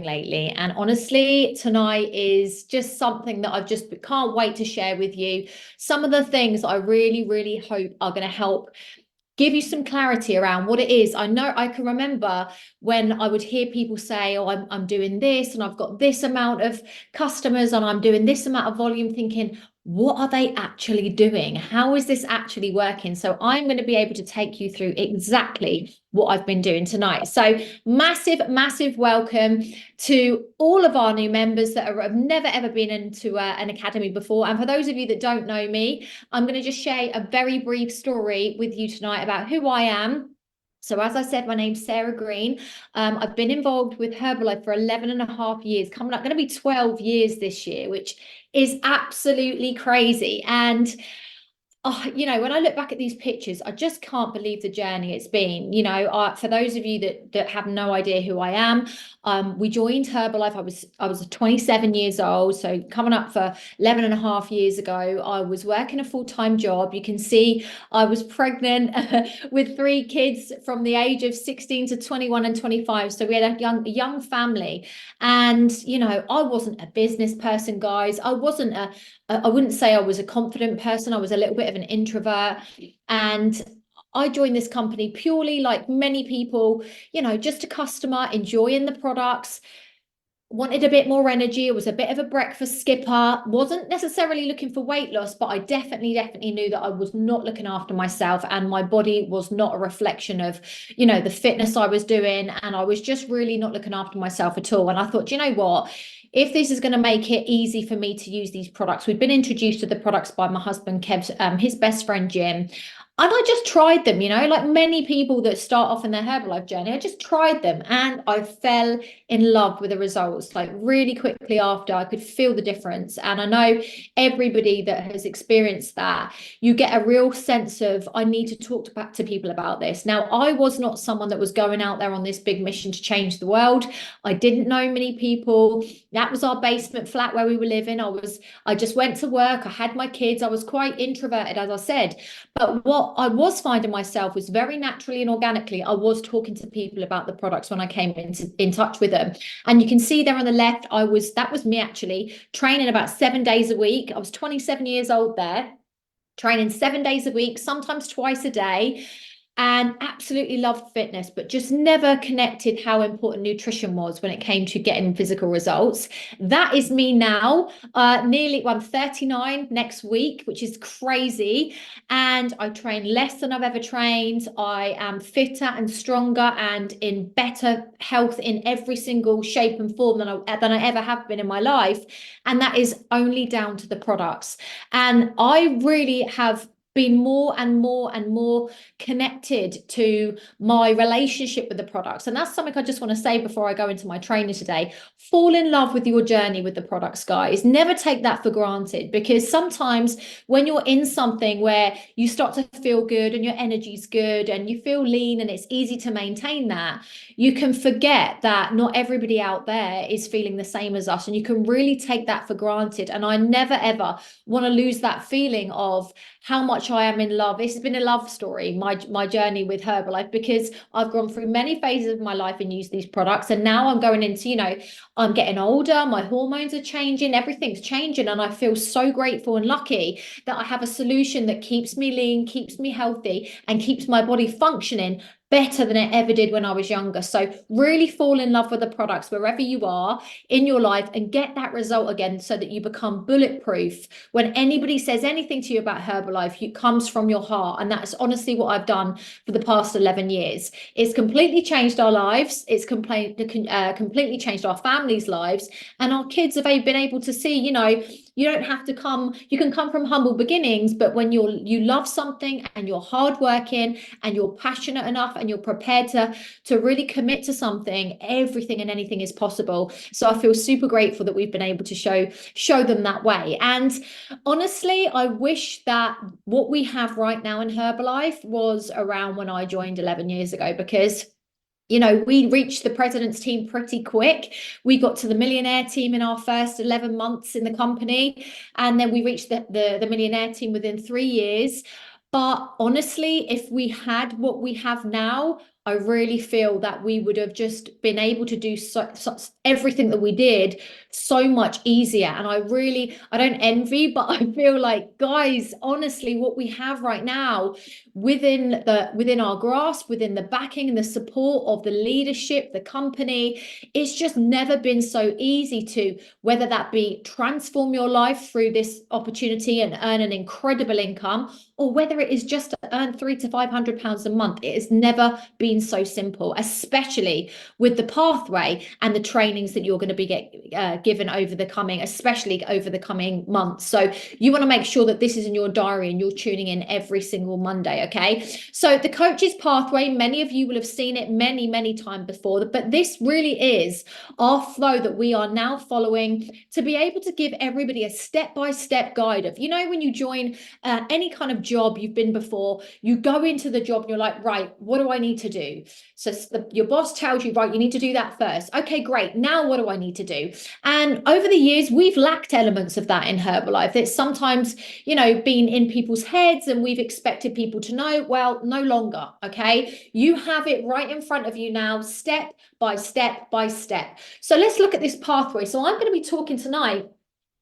lately. And honestly, tonight is just something that I've just can't wait to share with you. Some of the things I really, really hope are going to help give you some clarity around what it is. I know I can remember when I would hear people say, oh, I'm doing this and I've got this amount of customers and I'm doing this amount of volume, thinking, what are they actually doing? How is this actually working? So I'm going to be able to take you through exactly what I've been doing tonight. So massive, massive welcome to all of our new members that have never, ever been into an academy before. And for those of you that don't know me, I'm going to just share a very brief story with you tonight about who I am. So as I said, my name's Sarah Green. I've been involved with Herbalife for 11 and a half years, coming up, going to be 12 years this year, which is absolutely crazy. And oh, when I look back at these pictures, I just can't believe the journey it's been. For those of you that have no idea who I am, we joined Herbalife. I was 27 years old, so coming up for 11 and a half years ago. I was working a full-time job. You can see I was pregnant with 3 kids from the age of 16 to 21 and 25. So we had a young family, and I wasn't a business person, guys. I wouldn't say I was a confident person. I was a little bit of an introvert. And I joined this company purely, like many people, just a customer, enjoying the products, wanted a bit more energy. I was a bit of a breakfast skipper, wasn't necessarily looking for weight loss, but I definitely knew that I was not looking after myself, and my body was not a reflection of, the fitness I was doing. And I was just really not looking after myself at all. And I thought, you know what? If this is going to make it easy for me to use these products, we've been introduced to the products by my husband, Kev, his best friend, Jim. And I just tried them, like many people that start off in their Herbalife journey. I just tried them and I fell in love with the results. Like really quickly after, I could feel the difference. And I know everybody that has experienced that, you get a real sense of, I need to talk back to people about this. Now, I was not someone that was going out there on this big mission to change the world. I didn't know many people. That was our basement flat where we were living. I just went to work. I had my kids. I was quite introverted, as I said. But what I was finding myself was very naturally and organically, I was talking to people about the products when I came in touch with them. And you can see there on the left, that was me actually training about 7 days a week. I was 27 years old there, training 7 days a week, sometimes twice a day, and absolutely loved fitness, but just never connected how important nutrition was when it came to getting physical results. That is me now. I'm 39 next week, which is crazy. And I train less than I've ever trained. I am fitter and stronger and in better health in every single shape and form than I ever have been in my life. And that is only down to the products. And I really have been more and more connected to my relationship with the products. And that's something I just want to say before I go into my training today. Fall in love with your journey with the products, guys. Never take that for granted, because sometimes when you're in something where you start to feel good and your energy's good and you feel lean and it's easy to maintain that, you can forget that not everybody out there is feeling the same as us, and you can really take that for granted. And I never ever want to lose that feeling of how much I am in love. This has been a love story, my journey with Herbalife, because I've gone through many phases of my life and used these products. And now I'm going into, I'm getting older, my hormones are changing, everything's changing. And I feel so grateful and lucky that I have a solution that keeps me lean, keeps me healthy, and keeps my body functioning better than it ever did when I was younger. So really fall in love with the products wherever you are in your life and get that result again, so that you become bulletproof. When anybody says anything to you about Herbalife, it comes from your heart. And that's honestly what I've done for the past 11 years. It's completely changed our lives. It's completely changed our families' lives. And our kids have been able to see, you don't have to you can come from humble beginnings, but when you love something and you're hardworking and you're passionate enough and you're prepared to really commit to something, everything and anything is possible. So I feel super grateful that we've been able to show them that way. And honestly, I wish that what we have right now in Herbalife was around when I joined 11 years ago, because we reached the president's team pretty quick. We got to the millionaire team in our first 11 months in the company. And then we reached the millionaire team within 3 years. But honestly, if we had what we have now, I really feel that we would have just been able to do everything that we did so much easier. And I don't envy, but I feel like, guys, honestly, what we have right now within our grasp, within the backing and the support of the leadership, the company, it's just never been so easy to, whether that be transform your life through this opportunity and earn an incredible income, or whether it is just to earn £300 to £500 a month. It has never been so simple, especially with the pathway and the trainings that you're going to be given especially over the coming months. So you want to make sure that this is in your diary and you're tuning in every single Monday. Okay. So the coach's pathway, many of you will have seen it many times before, but this really is our flow that we are now following to be able to give everybody a step-by-step guide of, when you join any kind of job you've been before, you go into the job and you're like, right, what do I need to do? So your boss tells you, right, you need to do that first. Okay, great. Now what do I need to do? And over the years, we've lacked elements of that in Herbalife. It's sometimes, been in people's heads and we've expected people to know. Well, no longer. Okay. You have it right in front of you now, step by step by step. So let's look at this pathway. So I'm going to be talking tonight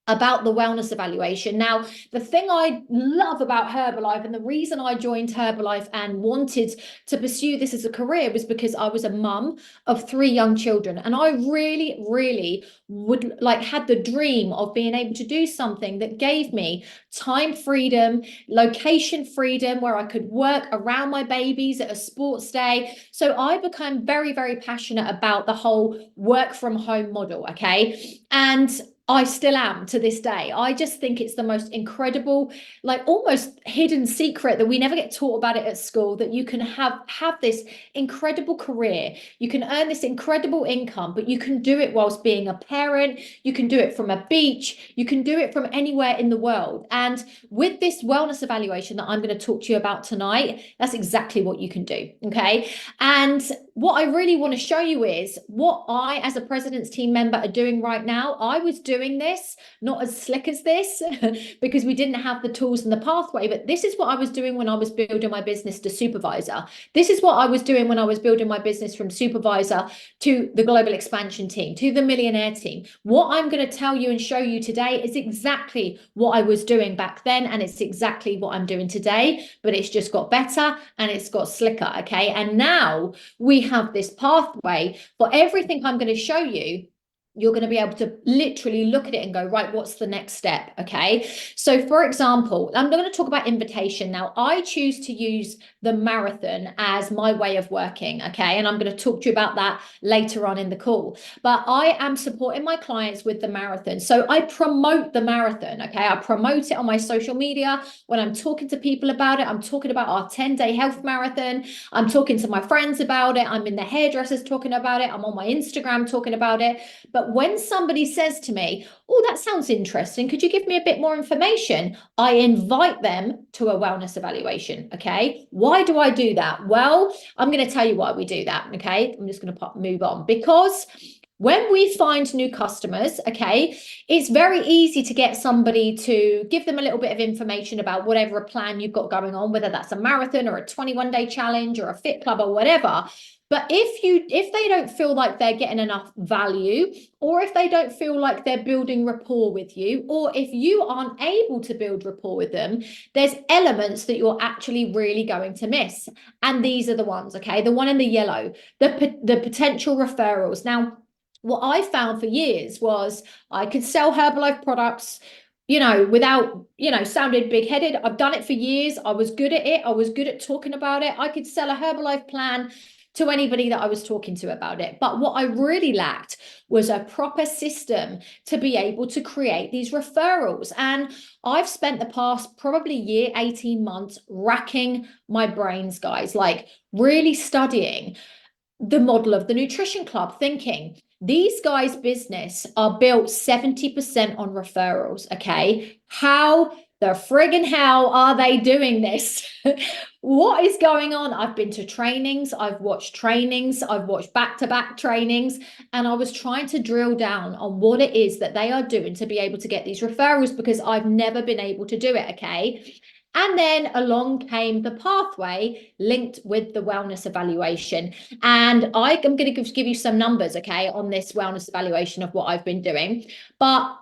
about the wellness evaluation. Now, the thing I love about Herbalife, and the reason I joined Herbalife and wanted to pursue this as a career, was because I was a mum of 3 young children, and I really had the dream of being able to do something that gave me time freedom, location freedom, where I could work around my babies at a sports day. So I became very passionate about the whole work from home model. Okay. And I still am to this day. I just think it's the most incredible, like almost hidden secret that we never get taught about it at school, that you can have this incredible career. You can earn this incredible income, but you can do it whilst being a parent. You can do it from a beach. You can do it from anywhere in the world. And with this wellness evaluation that I'm going to talk to you about tonight, that's exactly what you can do. Okay. And what I really want to show you is what I, as a President's Team member, are doing right now. I was doing this, not as slick as this, because we didn't have the tools and the pathway, but this is what I was doing when I was building my business to supervisor. This is what I was doing when I was building my business from supervisor to the global expansion team, to the millionaire team. What I'm going to tell you and show you today is exactly what I was doing back then, and it's exactly what I'm doing today, but it's just got better and it's got slicker. Okay. And now we have this pathway for everything I'm going to show you. You're going to be able to literally look at it and go, right, what's the next step? Okay. So for example, I'm going to talk about invitation. Now, I choose to use the marathon as my way of working. Okay. And I'm going to talk to you about that later on in the call, but I am supporting my clients with the marathon. So I promote the marathon. Okay. I promote it on my social media. When I'm talking to people about it, I'm talking about our 10-day health marathon. I'm talking to my friends about it. I'm in the hairdressers talking about it. I'm on my Instagram talking about it. But when somebody says to me, oh, that sounds interesting, could you give me a bit more information? I invite them to a wellness evaluation. Okay. Why do I do that? Well, I'm going to tell you why we do that. Okay. I'm just going to move on, because when we find new customers, okay, it's very easy to get somebody to give them a little bit of information about whatever plan you've got going on, whether that's a marathon or a 21-day challenge or a fit club or whatever. But if they don't feel like they're getting enough value, or if they don't feel like they're building rapport with you, or if you aren't able to build rapport with them, there's elements that you're actually really going to miss. And these are the ones, okay? The one in the yellow, the potential referrals. Now, what I found for years was I could sell Herbalife products, without, sounding big-headed. I've done it for years. I was good at it. I was good at talking about it. I could sell a Herbalife plan to anybody that I was talking to about it. But what I really lacked was a proper system to be able to create these referrals. And I've spent the past probably year, 18 months racking my brains, guys, like really studying the model of the Nutrition Club, thinking these guys' business are built 70% on referrals. Okay. How the friggin' hell are they doing this? What is going on? I've been to trainings, I've watched back-to-back trainings, and I was trying to drill down on what it is that they are doing to be able to get these referrals, because I've never been able to do it. Okay. And then along came the pathway linked with the wellness evaluation. And I am going to give you some numbers, okay, on this wellness evaluation of what I've been doing. But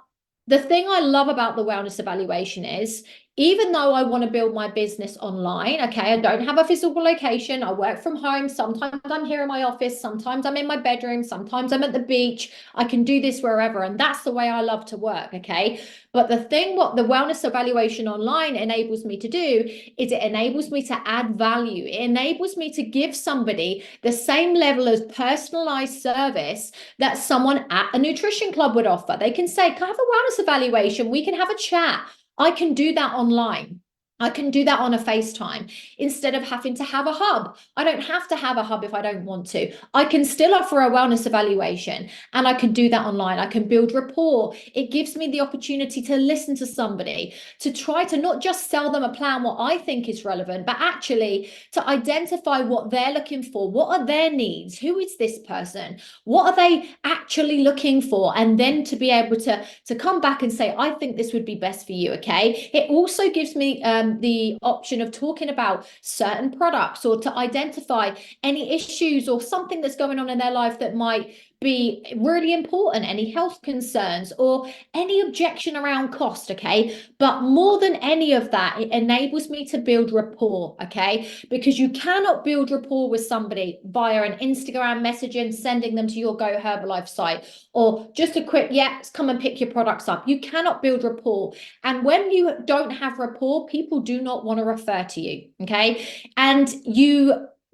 the thing I love about the wellness evaluation is, even though I want to build my business online, okay, I don't have a physical location. I work from home. Sometimes I'm here in my office. Sometimes I'm in my bedroom. Sometimes I'm at the beach. I can do this wherever. And that's the way I love to work, okay? But the thing, what the wellness evaluation online enables me to do is it enables me to add value. It enables me to give somebody the same level of personalized service that someone at a nutrition club would offer. They can say, can I have a wellness evaluation? We can have a chat. I can do that online. I can do that on a FaceTime instead of having to have a hub. I don't have to have a hub if I don't want to. I can still offer a wellness evaluation and I can do that online. I can build rapport. It gives me the opportunity to listen to somebody, to try to not just sell them a plan, what I think is relevant, but actually to identify what they're looking for. What are their needs? Who is this person? What are they actually looking for? And then to be able to come back and say, I think this would be best for you, okay? It also gives me the option of talking about certain products or to identify any issues or something that's going on in their life that might be really important, any health concerns or any objection around cost, okay? But more than any of that, it enables me to build rapport, okay? Because you cannot build rapport with somebody via an Instagram message and sending them to your Go Herbalife site or just a quick, yeah, come and pick your products up. You cannot build rapport. And when you don't have rapport, people do not want to refer to you, okay? And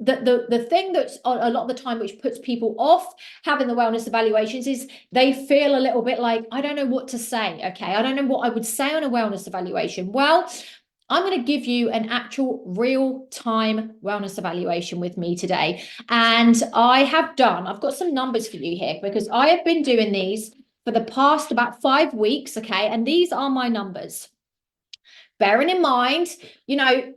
the thing that's a lot of the time which puts people off having the wellness evaluations is they feel a little bit like, I don't know what to say, okay? I don't know what I would say on a wellness evaluation. Well, I'm going to give you an actual real-time wellness evaluation with me today. And I've got some numbers for you here because I have been doing these for the past about 5 weeks, okay? And these are my numbers. Bearing in mind,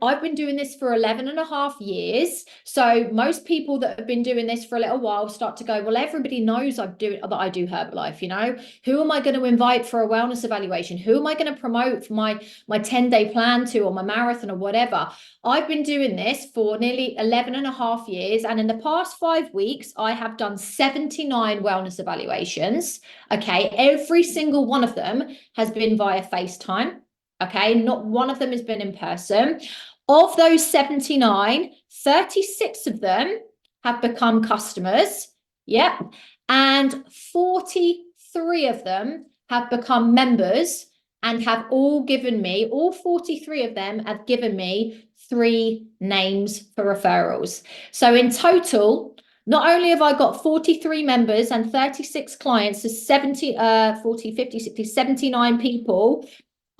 I've been doing this for 11 and a half years. So most people that have been doing this for a little while start to go, well, everybody knows that I do Herbalife, Who am I going to invite for a wellness evaluation? Who am I going to promote for my 10-day plan to, or my marathon or whatever? I've been doing this for nearly 11 and a half years. And in the past 5 weeks, I have done 79 wellness evaluations. Okay. Every single one of them has been via FaceTime. Okay, not one of them has been in person. Of those 79, 36 of them have become customers. Yep. And 43 of them have become members and have all 43 of them have given me 3 names for referrals. So in total, not only have I got 43 members and 36 clients, so 40, 50, 60, 79 people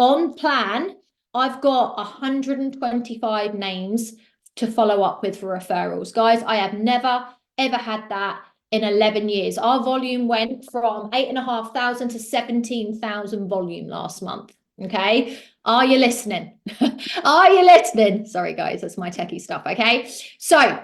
on plan, I've got 125 names to follow up with for referrals. Guys, I have never, ever had that in 11 years. Our volume went from 8,500 to 17,000 volume last month. Okay. Are you listening? Are you listening? Sorry, guys, that's my techie stuff. Okay. So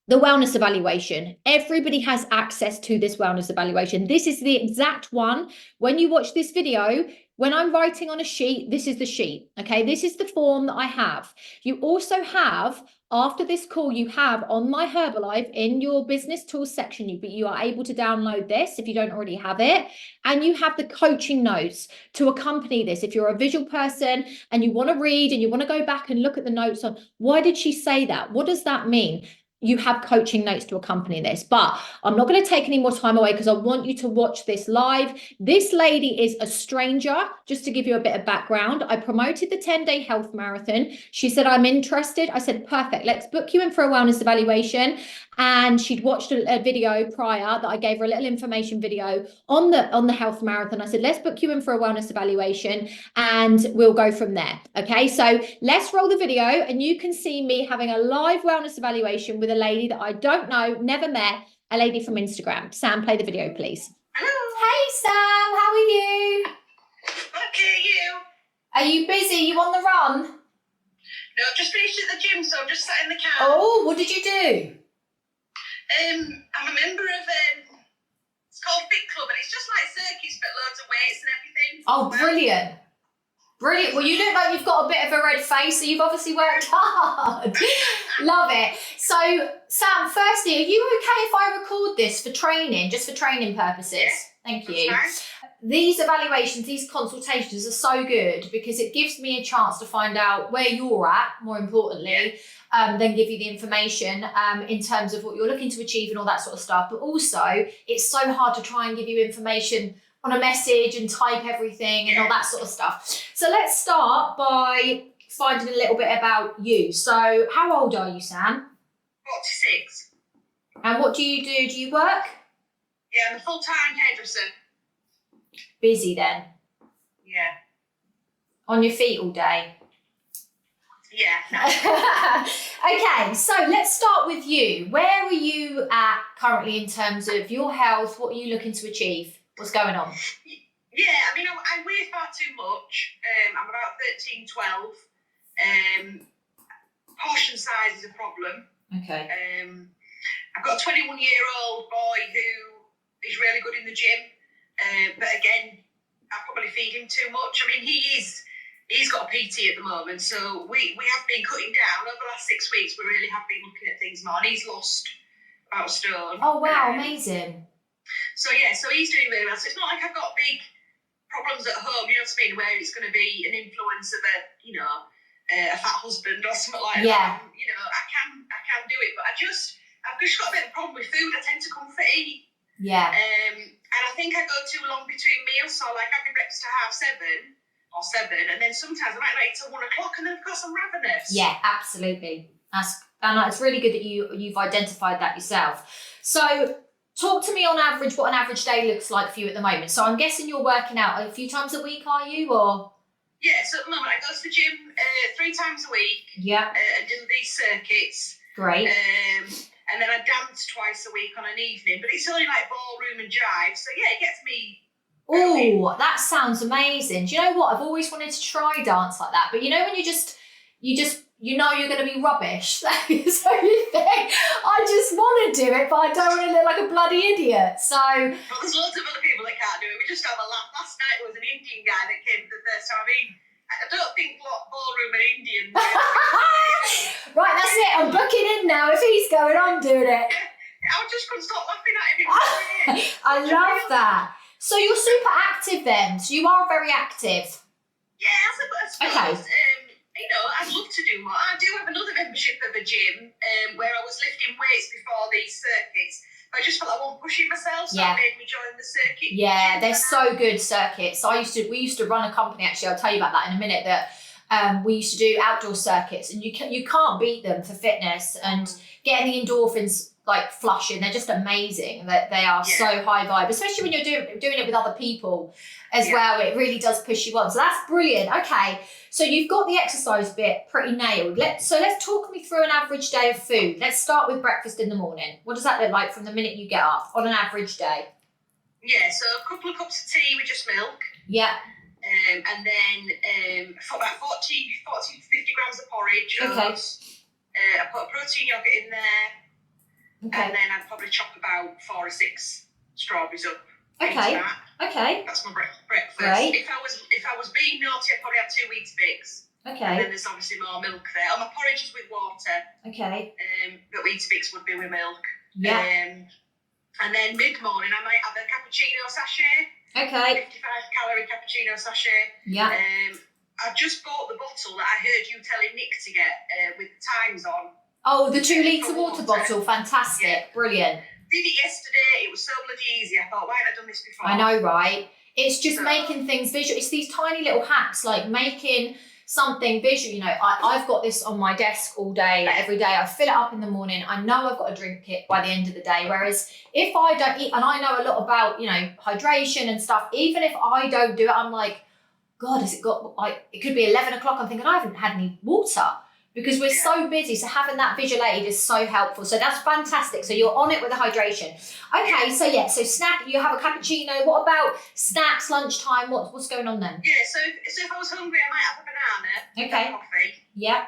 the wellness evaluation, everybody has access to this wellness evaluation. This is the exact one. When you watch this video, when I'm writing on a sheet, this is the sheet. Okay, this is the form that I have. You also have, after this call, you have on My Herbalife in your business tools section, you are able to download this if you don't already have it. And you have the coaching notes to accompany this. If you're a visual person and you want to read and you want to go back and look at the notes on why did she say that? What does that mean? You have coaching notes to accompany this. But I'm not going to take any more time away because I want you to watch this live. This lady is a stranger. Just to give you a bit of background, I promoted the 10-day health marathon. She said, I'm interested. I said, perfect. Let's book you in for a wellness evaluation. And she'd watched a video prior that I gave her, a little information video on the health marathon. I said, let's book you in for a wellness evaluation and we'll go from there. Okay, so let's roll the video and you can see me having a live wellness evaluation with a lady that I don't know, never met, a lady from Instagram. Sam, play the video, please. Hello. Hey, Sam, how are you? Okay, you? Are you busy? You on the run? No, I've just finished at the gym, so I'm just sat in the car. Oh, what did you do? I'm a member of, it's called Fit Club, and it's just like circuits, but loads of weights and everything. Oh, brilliant. Brilliant. Well, you look like you've got a bit of a red face, so you've obviously worked hard. Love it. So, Sam, firstly, are you okay if I record this for training, just for training purposes? Yeah, Thank you. That's These evaluations, these consultations are so good because it gives me a chance to find out where you're at, more importantly, then give you the information in terms of what you're looking to achieve and all that sort of stuff. But also, it's so hard to try and give you information on a message and type everything and all that sort of stuff. So let's start by finding a little bit about you. So how old are you, Sam? 46. And what do you do? Do you work? Yeah, I'm a full-time hairdresser. Busy then? Yeah. On your feet all day? Yeah. Okay, so let's start with you. Where are you at currently in terms of your health? What are you looking to achieve? What's going on? Yeah, I mean, I weigh far too much. I'm about 13, 12. Portion size is a problem. Okay. I've got a 21-year-old boy who is really good in the gym. But again, I probably feed him too much. I mean, he's got a PT at the moment, so we have been cutting down. Over the last 6 weeks, we really have been looking at things more, and he's lost about a stone. Oh, wow, amazing. So he's doing really well. So it's not like I've got big problems at home, you know what I mean, where it's going to be an influence of a fat husband or something like that. You know, I can do it, but I've just got a bit of a problem with food. I tend to comfort eat. Yeah. And I think I go too long between meals, so like having breakfast at 7:30, and then sometimes I might not eat till 1 o'clock, and then of course I'm ravenous. Yeah, absolutely. And it's really good that you've identified that yourself. So talk to me on average what an average day looks like for you at the moment. So I'm guessing you're working out a few times a week, are you? Or yeah, so at the moment I go to the gym 3 times a week. Yeah. And do these circuits. Great. And then I dance twice a week on an evening, but it's only like ballroom and jive. So yeah, it gets me. Oh, that sounds amazing. Do you know what? I've always wanted to try dance like that. But you know when you know you're going to be rubbish. So you think, I just want to do it, but I don't want to look like a bloody idiot. So. But there's loads of other people that can't do it. We just have a laugh. Last night there was an Indian guy that came for the first time. I mean, I don't think ballroom and Indian. Right, that's it. I'm booking in now. If he's going, I'm doing it. I just couldn't stop laughing at him. I love that. So you're super active then. So you are very active. Yeah, I suppose. Okay. You know, I'd love to do more. I do have another membership of a gym where I was lifting weights before these circuits. I just felt I wasn't pushing myself, so it made me join the circuit. Yeah, they're so good, circuits. We used to run a company, actually, I'll tell you about that in a minute, that we used to do outdoor circuits, and you can't beat them for fitness and getting the endorphins like flushing. They're just amazing. That they are so high vibe, especially when you're doing it with other people as well. It really does push you on. So that's brilliant. Okay, so you've got the exercise bit pretty nailed. Let's talk me through an average day of food. Let's start with breakfast in the morning. What does that look like from the minute you get up on an average day? Yeah, so a couple of cups of tea with just milk. Yeah. And then for about 40 to 50 grams of porridge. Okay. I put a protein yogurt in there. Okay. And then I'd probably chop about 4 or 6 strawberries up. Okay. That. Okay. That's my breakfast. Great. If I was being naughty, I'd probably have 2 Weetabix. Okay. And then there's obviously more milk there. Oh, my porridge is with water. Okay. But Weetabix would be with milk. Yeah. And then mid-morning, I might have a cappuccino sachet. Okay. 55-calorie cappuccino sachet. Yeah. I just bought the bottle that I heard you telling Nick to get with the times on. Oh, the 2 litre water bottle. Fantastic. Yeah. Brilliant. Did it yesterday. It was so bloody easy. I thought, why haven't I done this before? I know, right? It's just making things visual. It's these tiny little hacks, like making something visual. You know, I've got this on my desk all day, like every day. I fill it up in the morning. I know I've got to drink it by the end of the day. Whereas if I don't eat, and I know a lot about, you know, hydration and stuff, even if I don't do it, I'm like, God, has it got, like, it could be 11 o'clock. I'm thinking, I haven't had any water. Because we're so busy, so having that visual aid is so helpful. So that's fantastic. So you're on it with the hydration. Okay, so so snack, you have a cappuccino. What about snacks, lunchtime? What's going on then? Yeah, so if I was hungry, I might have a banana, Okay. coffee. Yeah.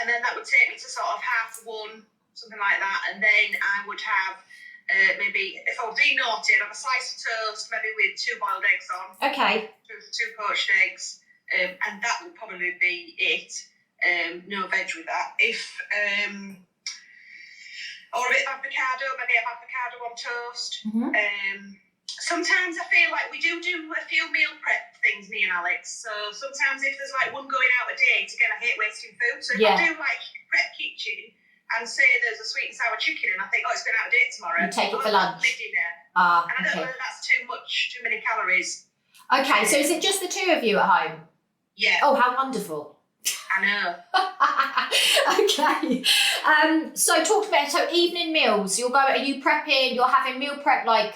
And then that would take me to sort of 1:30, something like that. And then I would have maybe, if I was being naughty, I'd have a slice of toast, maybe with 2 boiled eggs on. Okay. Two poached eggs. and that will probably be it. No veg with that. Or a bit of avocado, maybe have avocado on toast. Sometimes I feel like we do a few meal prep things, me and Alex. So sometimes if there's like one going out a day, again, I hate wasting food. So if I do like prep kitchen and say there's a sweet and sour chicken and I think, oh, it's going out a date tomorrow. You take it for lunch. Dinner. And I don't know if that's too many calories. Okay, so is it just the two of you at home? Yeah. Oh, how wonderful. I know. Okay. So talk about, so evening meals, are you prepping, you're having meal prep, like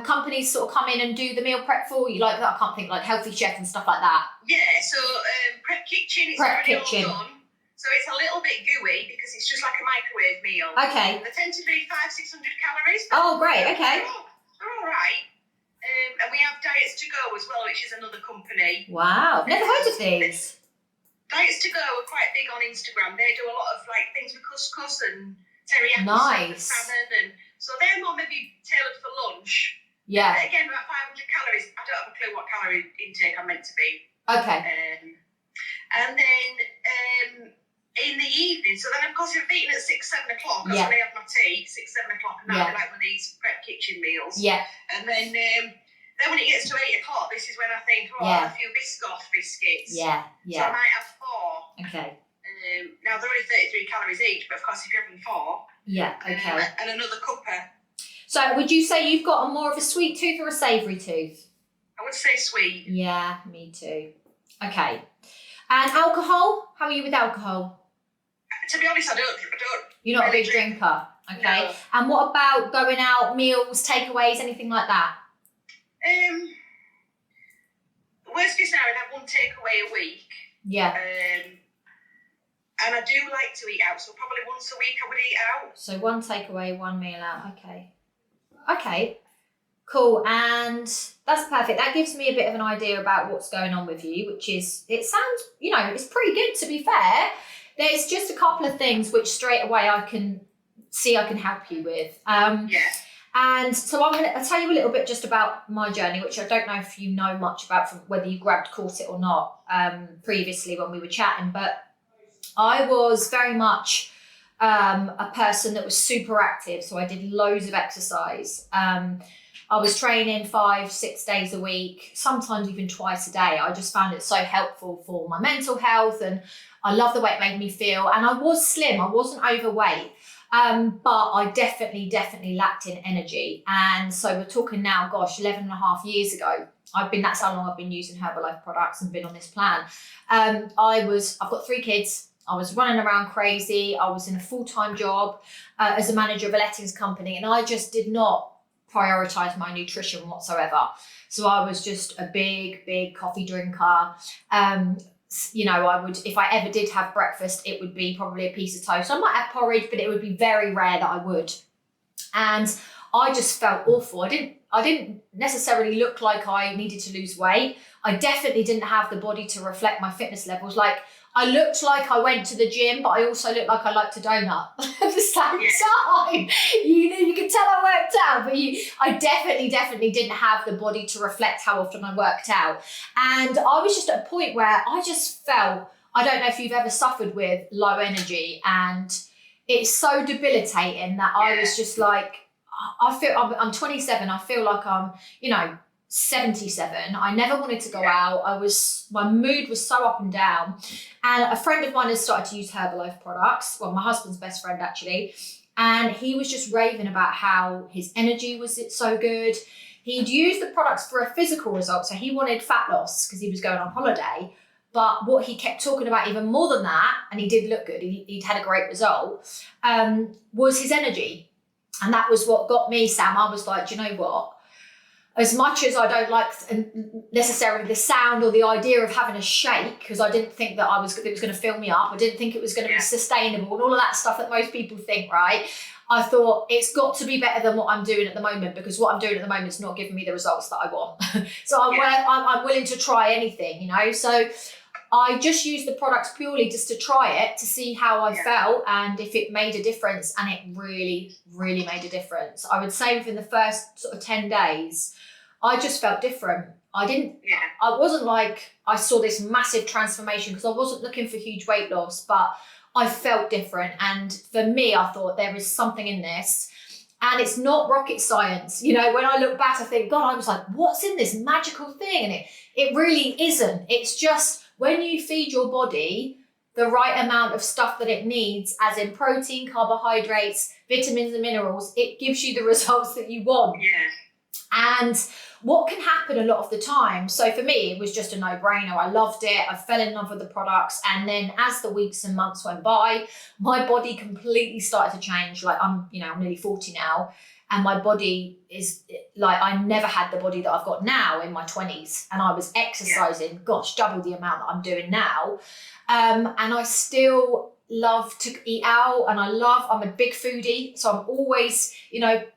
companies sort of come in and do the meal prep for you, like, I can't think, like Healthy Chef and stuff like that. Yeah, so Prep Kitchen, it's already all done. So it's a little bit gooey because it's just like a microwave meal. Okay. They tend to be 500-600 calories. Oh, great, okay. They're all right. And we have Diets to Go as well, which is another company. Wow, never heard of these. Diets to Go are quite big on Instagram. They do a lot of like things with couscous and teriyaki nice. salmon, and so they're more maybe tailored for lunch. Yeah. Again, about 500 calories. I don't have a clue what calorie intake I'm meant to be. Okay. And then in the evening, so then of course if I've eaten at 6-7 o'clock, that's when I have my tea, 6-7 o'clock, and that'll be like one of these prep kitchen meals. Yeah. And then when it gets to 8 o'clock, this is when I think, a few Biscoff biscuits. Yeah. So I might have 4. Okay. Now they're only 33 calories each, but of course if you're having 4. Yeah. Okay. And another cuppa. So would you say you've got more of a sweet tooth or a savoury tooth? I would say sweet. Yeah, me too. Okay. And alcohol? How are you with alcohol? To be honest, I don't. You're not really a big drinker. Okay. No. And what about going out, meals, takeaways, anything like that? Worst case scenario, I'd have one takeaway a week. Yeah. And I do like to eat out, so probably once a week I would eat out. So one takeaway, one meal out. Okay. Okay. Cool. And that's perfect. That gives me a bit of an idea about what's going on with you, which is, it sounds, it's pretty good, to be fair. There's just a couple of things which straight away I can help you with. Yeah. And so I'll tell you a little bit just about my journey, which I don't know if you know much about from whether you caught it or not previously when we were chatting, but I was very much a person that was super active. So I did loads of exercise. I was training 5-6 days a week, sometimes even twice a day. I just found it so helpful for my mental health, and I love the way it made me feel. And I was slim, I wasn't overweight. But I definitely lacked in energy. And so we're talking now, 11 and a half years ago. That's how long I've been using Herbalife products and been on this plan. I've got 3 kids. I was running around crazy. I was in a full-time job as a manager of a lettings company, and I just did not prioritize my nutrition whatsoever. So I was just a big coffee drinker. I would, if I ever did have breakfast, it would be probably a piece of toast. I might have porridge, but it would be very rare that I would. And I just felt awful. I didn't necessarily look like I needed to lose weight. I definitely didn't have the body to reflect my fitness levels. Like, I looked like I went to the gym, but I also looked like I liked a donut at the same time. You can tell I worked out, but I definitely didn't have the body to reflect how often I worked out. And I was just at a point where I just felt, I don't know if you've ever suffered with low energy, and it's so debilitating that I was just like, I'm 27, I feel like I'm, 77. I never wanted to go out. My mood was so up and down. And a friend of mine has started to use Herbalife products. Well, my husband's best friend actually. And he was just raving about how his energy was so good. He'd used the products for a physical result. So he wanted fat loss because he was going on holiday. But what he kept talking about even more than that, and he did look good, he'd had a great result, was his energy. And that was what got me, Sam. I was like, do you know what? As much as I don't like necessarily the sound or the idea of having a shake, because I didn't think that it was going to fill me up, I didn't think it was going to be sustainable and all of that stuff that most people think, right? I thought it's got to be better than what I'm doing at the moment, because what I'm doing at the moment is not giving me the results that I want. So I'm willing to try anything, So I just used the products purely just to try it, to see how I felt and if it made a difference. And it really, really made a difference. I would say within the first sort of 10 days, I just felt different. I wasn't like I saw this massive transformation because I wasn't looking for huge weight loss, but I felt different. And for me, I thought there is something in this. And it's not rocket science. You know, when I look back, I think, God, I was like, what's in this magical thing? And it really isn't. It's just when you feed your body the right amount of stuff that it needs, as in protein, carbohydrates, vitamins and minerals, it gives you the results that you want. Yeah. And what can happen a lot of the time, so for me, it was just a no-brainer. I loved it. I fell in love with the products. And then as the weeks and months went by, my body completely started to change. Like I'm nearly 40 now. And my body is like, I never had the body that I've got now in my 20s. And I was exercising, double the amount that I'm doing now. And I still love to eat out, and I'm a big foodie. So I'm always,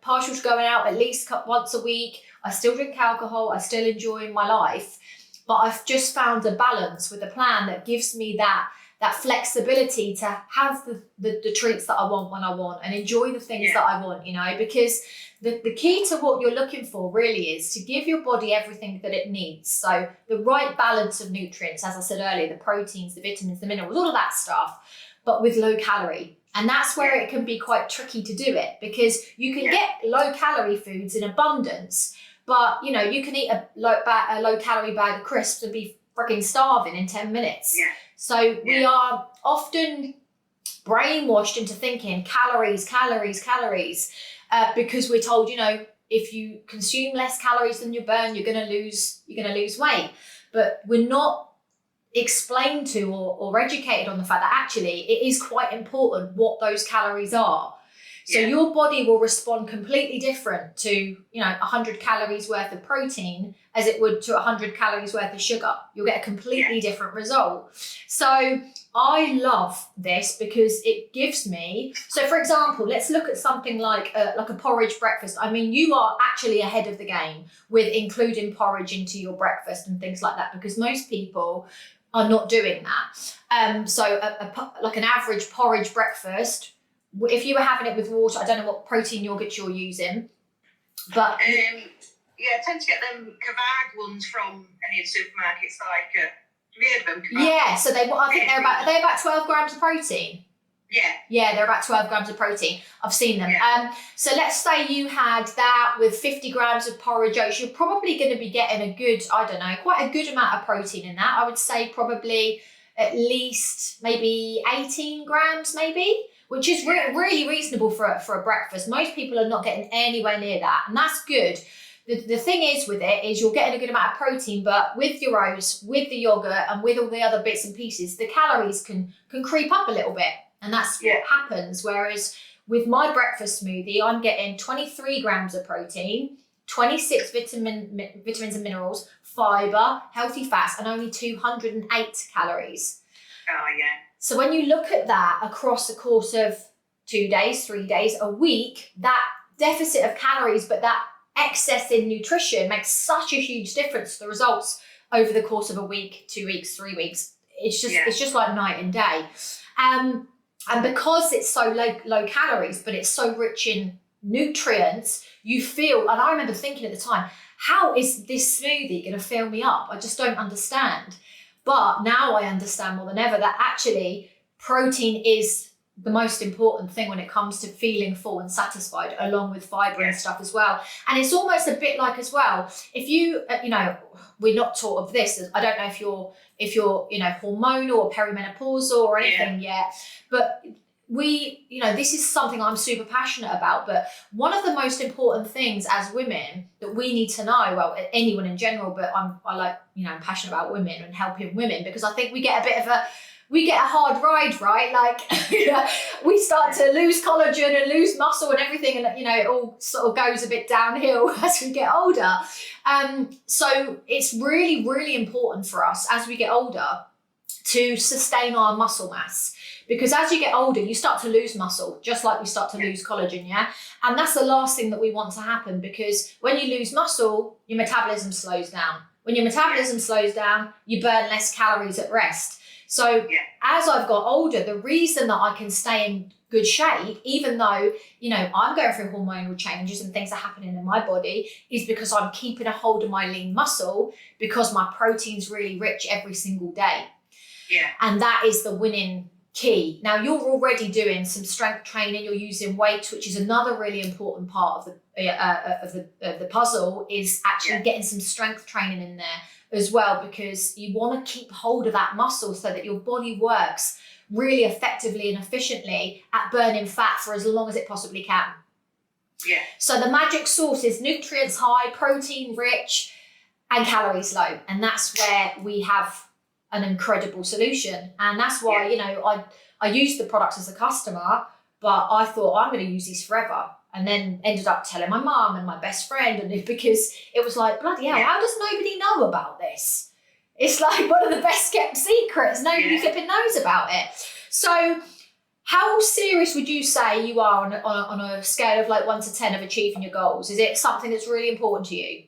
partial to going out at least once a week. I still drink alcohol. I still enjoy my life, but I've just found a balance with a plan that gives me that flexibility to have the treats that I want when I want and enjoy the things that I want, because the key to what you're looking for really is to give your body everything that it needs. So the right balance of nutrients, as I said earlier, the proteins, the vitamins, the minerals, all of that stuff, but with low calorie. And that's where it can be quite tricky to do it, because you can get low calorie foods in abundance, but you can eat a low calorie bag of crisps and be freaking starving in 10 minutes. Yeah. So we are often brainwashed into thinking calories, because we're told, if you consume less calories than you burn, you're going to lose weight. But we're not explained to or educated on the fact that actually it is quite important what those calories are. So your body will respond completely different to, 100 calories worth of protein as it would to 100 calories worth of sugar. You'll get a completely different result. So I love this because it gives me, so for example, let's look at something like a porridge breakfast. I mean, you are actually ahead of the game with including porridge into your breakfast and things like that, because most people are not doing that. So like an average porridge breakfast, if you were having it with water, I don't know what protein yogurt you're using, but I tend to get them Kavag ones from any of the supermarkets. Like, have you heard of them? Kavag? Yeah, so I think they're about 12 grams of protein. Yeah, they're about 12 grams of protein. I've seen them. So let's say you had that with 50 grams of porridge oats. You're probably going to be getting a good, quite a good amount of protein in that. I would say probably at least maybe 18 grams maybe, which is really reasonable for a breakfast. Most people are not getting anywhere near that, and that's good. The thing is with it is you're getting a good amount of protein, but with your oats, with the yogurt, and with all the other bits and pieces, the calories can creep up a little bit. And that's what happens. Whereas with my breakfast smoothie, I'm getting 23 grams of protein, 26 vitamins and minerals, fiber, healthy fats, and only 208 calories. Oh, yeah. So when you look at that across the course of 2 days, 3 days, a week, that deficit of calories, but that excess in nutrition makes such a huge difference to the results over the course of a week, 2 weeks, 3 weeks. It's just like night and day. And because it's so low calories, but it's so rich in nutrients, you feel, and I remember thinking at the time, how is this smoothie going to fill me up? I just don't understand. But now I understand more than ever that actually protein is the most important thing when it comes to feeling full and satisfied, along with fiber and stuff as well. And it's almost a bit like as well, if you, we're not taught of this. I don't know if you're hormonal or perimenopausal or anything yet, but this is something I'm super passionate about. But one of the most important things as women that we need to know, well, anyone in general, but I'm passionate about women and helping women, because I think we get a hard ride, right? Like, we start to lose collagen and lose muscle and everything, and it all sort of goes a bit downhill as we get older. So it's really, really important for us as we get older to sustain our muscle mass, because as you get older, you start to lose muscle, just like we start to lose collagen, and that's the last thing that we want to happen, because when you lose muscle, your metabolism slows down. When your metabolism slows down, you burn less calories at rest. So as I've got older, the reason that I can stay in good shape, even though, you know, I'm going through hormonal changes and things are happening in my body, is because I'm keeping a hold of my lean muscle because my protein's really rich every single day. Yeah. And that is the winning key. Now, you're already doing some strength training, you're using weights, which is another really important part of the puzzle, is actually getting some strength training in there as well, because you want to keep hold of that muscle so that your body works really effectively and efficiently at burning fat for as long as it possibly can. Yeah. So the magic sauce is nutrients high, protein rich, and calories low. And that's where we have an incredible solution. And that's why, you know, I used the products as a customer, but I thought I'm going to use these forever. And then ended up telling my mum and my best friend, and because it was like, bloody hell, how does nobody know about this? It's like one of the best kept secrets. Nobody flipping knows about it. So how serious would you say you are on a scale of like 1 to 10 of achieving your goals? Is it something that's really important to you?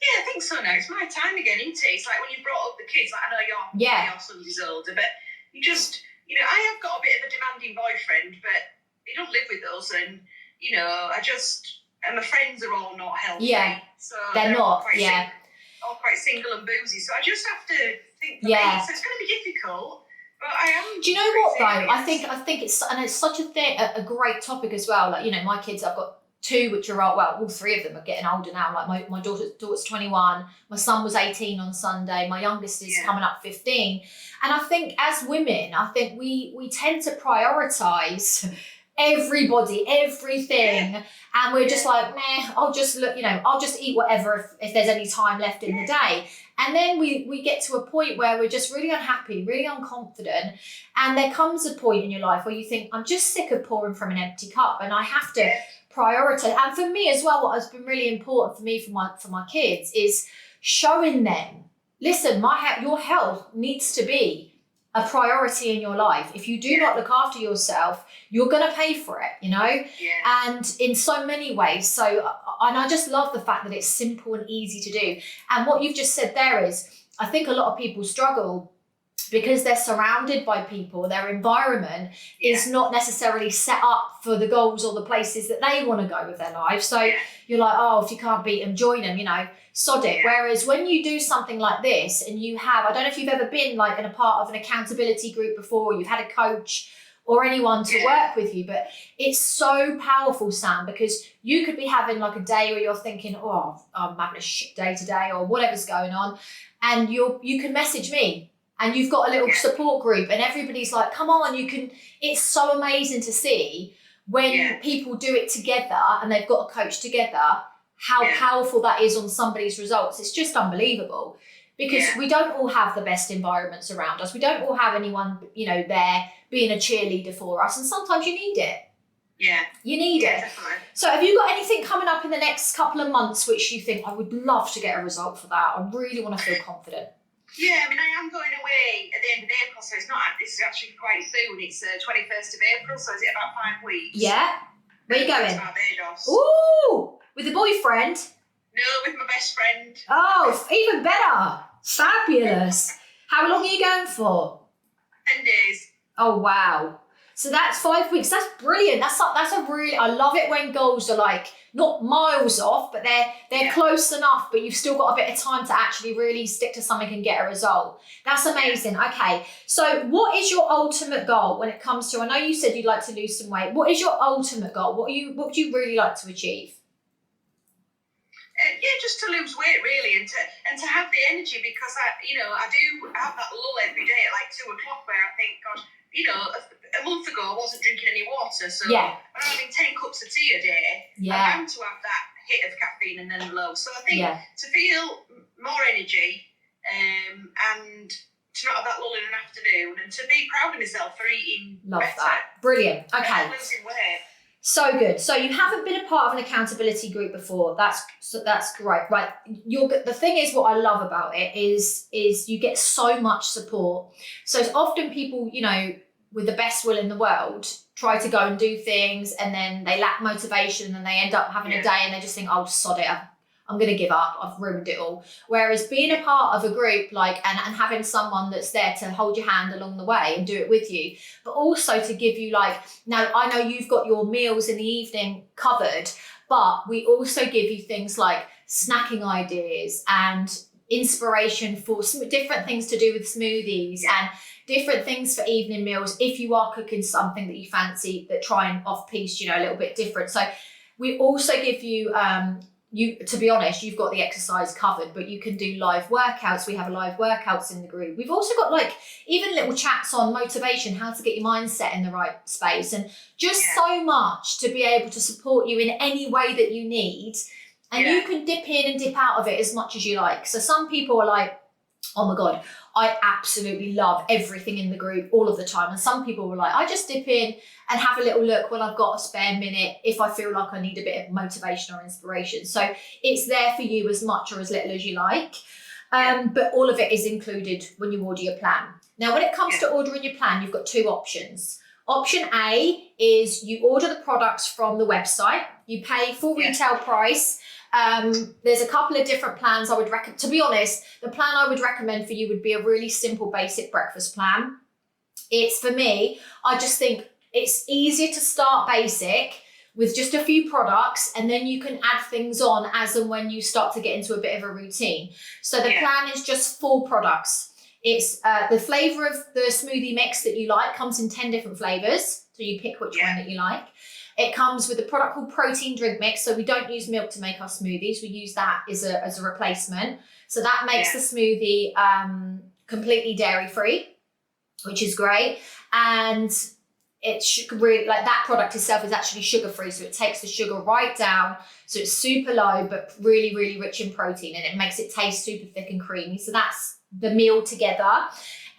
Yeah, I think so now. It's my time again, isn't it? It's like when you brought up the kids, like I know your son is older, but you just, you know, I have got a bit of a demanding boyfriend, but he don't live with us, and, you know, and my friends are all not healthy. Yeah, so they're not, all quite single and boozy. So I just have to think for me. So it's going to be difficult, but I am. Do you know what though? I think it's such a great topic as well. Like, you know, my kids, I've got 2 which are all 3 of them are getting older now. Like my daughter's 21, my son was 18 on Sunday, my youngest is coming up 15. And I think as women, I think we tend to prioritize everybody, everything, and we're just like, meh, I'll just look, you know, I'll just eat whatever if there's any time left in the day. And then we get to a point where we're just really unhappy, really unconfident, and there comes a point in your life where you think, I'm just sick of pouring from an empty cup, and I have to prioritize. And for me as well, what has been really important for me for my kids is showing them, listen, your health needs to be a priority in your life. If you do not look after yourself, you're going to pay for it, you know? And in so many ways. So, and I just love the fact that it's simple and easy to do. And what you've just said there is, I think a lot of people struggle because they're surrounded by people, their environment is not necessarily set up for the goals or the places that they want to go with their life. So you're like, oh, if you can't beat them, join them, you know, sod it. Whereas when you do something like this and you have, I don't know if you've ever been like in a part of an accountability group before, you've had a coach or anyone to work with you, but it's so powerful, Sam, because you could be having like a day where you're thinking, oh, I'm having a shit day today or whatever's going on. And you can message me. And you've got a little support group and everybody's like, come on, it's so amazing to see when people do it together and they've got a coach together, how powerful that is on somebody's results. It's just unbelievable because we don't all have the best environments around us. We don't all have anyone, you know, there being a cheerleader for us. And sometimes you need it. Yeah. You need it. Definitely. So have you got anything coming up in the next couple of months which you think, I would love to get a result for that? I really want to feel confident. Yeah, I mean, I am going away at the end of April, so this is actually quite soon. It's 21st of April, so is it about 5 weeks? Yeah. Where are you going? Barbados. Ooh, with a boyfriend? No, with my best friend. Oh, even better. Fabulous. How long are you going for? 10 days. Oh, wow. So that's 5 weeks. That's brilliant. That's a really, I love it when goals are like, not miles off, but they're close enough, but you've still got a bit of time to actually really stick to something and get a result. That's amazing. Okay. So what is your ultimate goal when it comes to, I know you said you'd like to lose some weight. What is your ultimate goal? What would you really like to achieve? Just to lose weight really, and to have the energy, because I do have that lull every day at like 2 o'clock where I think, God, you know, a month ago I wasn't drinking any water, so I'm having 10 cups of tea a day. I'm bound to have that hit of caffeine and then low. So I think to feel more energy and to not have that lull in an afternoon, and to be proud of myself for eating better. That. Brilliant. Okay. And losing weight. So good. So you haven't been a part of an accountability group before. That's great. Right. The thing is, what I love about it is you get so much support. So often people, you know, with the best will in the world, try to go and do things and then they lack motivation and they end up having a day and they just think, oh, sod it. I'm going to give up, I've ruined it all. Whereas being a part of a group, like, and having someone that's there to hold your hand along the way and do it with you, but also to give you, like, now I know you've got your meals in the evening covered, but we also give you things like snacking ideas and inspiration for some different things to do with smoothies and different things for evening meals if you are cooking something that you fancy, that try and off-piece, a little bit different. So we also give you to be honest, you've got the exercise covered, but you can do live workouts. We have live workouts in the group. We've also got like even little chats on motivation, how to get your mindset in the right space, and just so much to be able to support you in any way that you need. And you can dip in and dip out of it as much as you like. So some people are like, oh my God, I absolutely love everything in the group all of the time. And some people were like, I just dip in and have a little look when I've got a spare minute if I feel like I need a bit of motivation or inspiration. So it's there for you as much or as little as you like. But all of it is included when you order your plan. Now, when it comes to ordering your plan, you've got two options. Option A is you order the products from the website, you pay full retail price. There's a couple of different plans I would recommend. To be honest, the plan I would recommend for you would be a really simple basic breakfast plan. It's, for me, I just think it's easier to start basic with just a few products, and then you can add things on as and when you start to get into a bit of a routine. So the plan is just 4 products. It's the flavour of the smoothie mix that you like comes in 10 different flavours. So you pick which one that you like. It comes with a product called Protein Drink Mix. So we don't use milk to make our smoothies. We use that as a replacement. So that makes the smoothie completely dairy-free, which is great. And it's really, like, that product itself is actually sugar-free. So it takes the sugar right down. So it's super low, but really, really rich in protein. And it makes it taste super thick and creamy. So that's the meal together.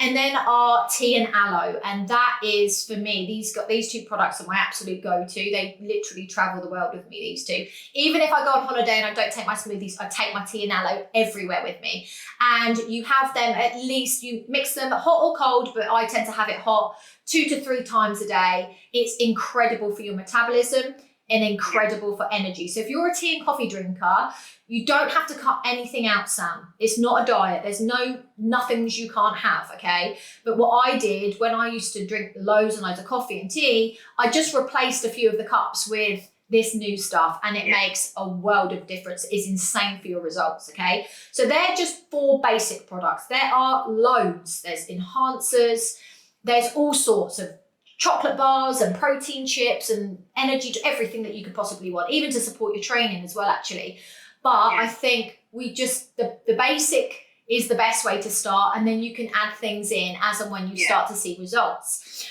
And then our tea and aloe, and that is, for me, these 2 products are my absolute go-to. They literally travel the world with me, these 2. Even if I go on holiday and I don't take my smoothies, I take my tea and aloe everywhere with me. And you have them, at least you mix them hot or cold, but I tend to have it hot 2 to 3 times a day. It's incredible for your metabolism and incredible for energy. So if you're a tea and coffee drinker, you don't have to cut anything out, Sam. It's not a diet. There's nothings you can't have, okay? But what I did when I used to drink loads and loads of coffee and tea, I just replaced a few of the cups with this new stuff, and it makes a world of difference. It's insane for your results, okay? So they're just 4 basic products. There are loads. There's enhancers. There's all sorts of chocolate bars and protein chips and energy, everything that you could possibly want, even to support your training as well, actually. But I think we just, the basic is the best way to start, and then you can add things in as and when you start to see results.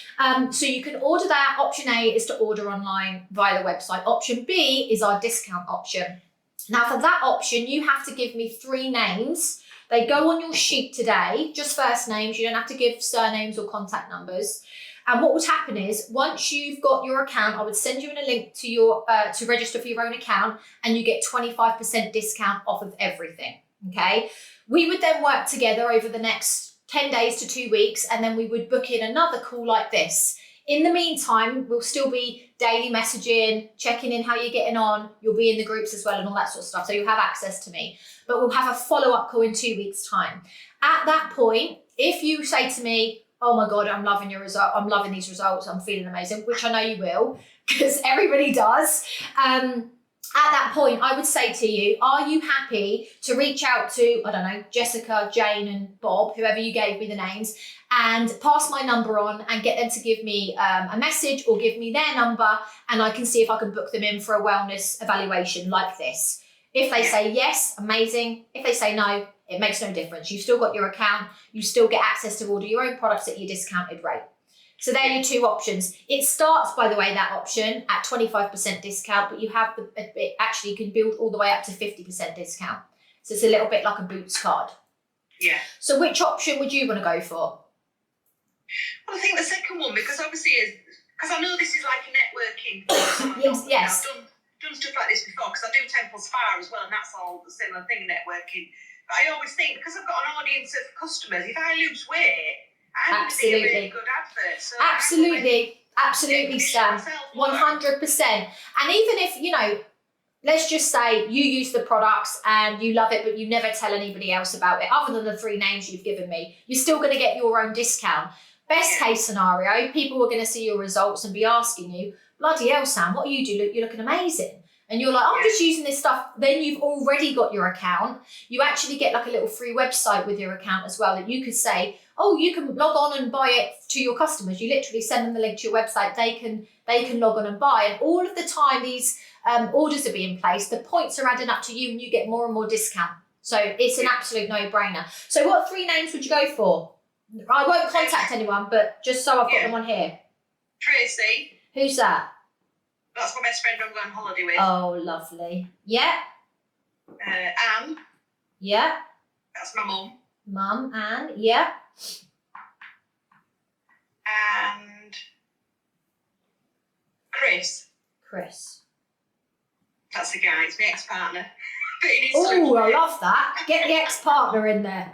So you can order that. Option A is to order online via the website. Option B is our discount option. Now, for that option, you have to give me 3 names. They go on your sheet today, just first names. You don't have to give surnames or contact numbers. And what would happen is, once you've got your account, I would send you in a link to your to register for your own account, and you get 25% discount off of everything, okay? We would then work together over the next 10 days to 2 weeks, and then we would book in another call like this. In the meantime, we'll still be daily messaging, checking in how you're getting on. You'll be in the groups as well and all that sort of stuff, so you'll have access to me. But we'll have a follow-up call in 2 weeks' time. At that point, if you say to me, oh my God, I'm loving your result, I'm loving these results, I'm feeling amazing, which I know you will, because everybody does. At that point, I would say to you, are you happy to reach out to, I don't know, Jessica, Jane and Bob, whoever you gave me the names, and pass my number on and get them to give me a message or give me their number, and I can see if I can book them in for a wellness evaluation like this. If they say yes, amazing. If they say no, it makes no difference. You've still got your account. You still get access to order your own products at your discounted rate. So there are your 2 options. It starts, by the way, that option at 25% discount, but you have actually you can build all the way up to 50% discount. So it's a little bit like a Boots card. Yeah. So which option would you want to go for? Well, I think the second one, because obviously, because I know this is like a networking thing. Yes. I've done stuff like this before, because I do Temple Spa as well, and that's all the similar thing, networking. But I always think, because I've got an audience of customers, if I lose weight, I'm going to be a really good advert. So absolutely, Stan. 100%. And even if, let's just say you use the products and you love it, but you never tell anybody else about it, other than the 3 names you've given me. You're still going to get your own discount. Best case scenario, people are going to see your results and be asking you, bloody hell, Sam, what you do? You're looking amazing. And you're like, I'm just using this stuff. Then you've already got your account. You actually get like a little free website with your account as well that you could say, oh, you can log on and buy it to your customers. You literally send them the link to your website. They can log on and buy. And all of the time these orders are being placed, the points are adding up to you and you get more and more discount. So it's an absolute no-brainer. So what 3 names would you go for? I won't contact anyone, but just so I've got them on here. Tracy. Who's that? That's my best friend I'm going on holiday with. Oh, lovely. Yeah. Anne. Yeah. That's my mum. Mum, Anne. Yeah. And Chris. Chris. That's the guy. It's my ex-partner. Oh, I love that. Get the ex-partner in there.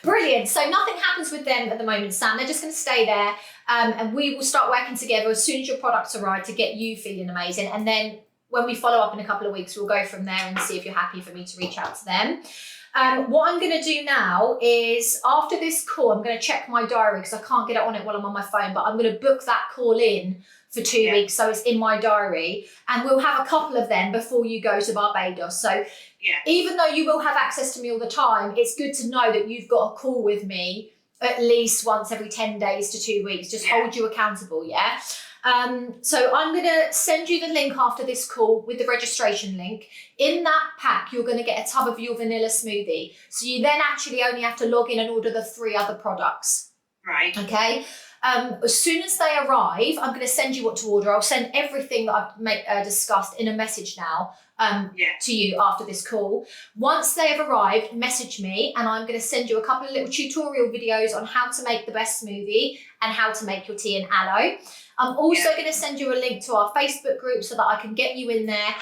Brilliant. So nothing happens with them at the moment, Sam. They're just going to stay there, and we will start working together as soon as your products arrive to get you feeling amazing. And then when we follow up in a couple of weeks, we'll go from there and see if you're happy for me to reach out to them. What I'm going to do now is, after this call, I'm going to check my diary because I can't get it on it while I'm on my phone, but I'm going to book that call in for 2 weeks, so it's in my diary, and we'll have a couple of them before you go to Barbados. So even though you will have access to me all the time, it's good to know that you've got a call with me at least once every 10 days to 2 weeks. Just hold you accountable, yeah? So I'm going to send you the link after this call with the registration link. In that pack, you're going to get a tub of your vanilla smoothie. So you then actually only have to log in and order the 3 other products. Right. Okay. As soon as they arrive, I'm going to send you what to order. I'll send everything that I've discussed in a message now to you after this call. Once they have arrived, message me and I'm going to send you a couple of little tutorial videos on how to make the best smoothie and how to make your tea in aloe. I'm also going to send you a link to our Facebook group so that I can get you in there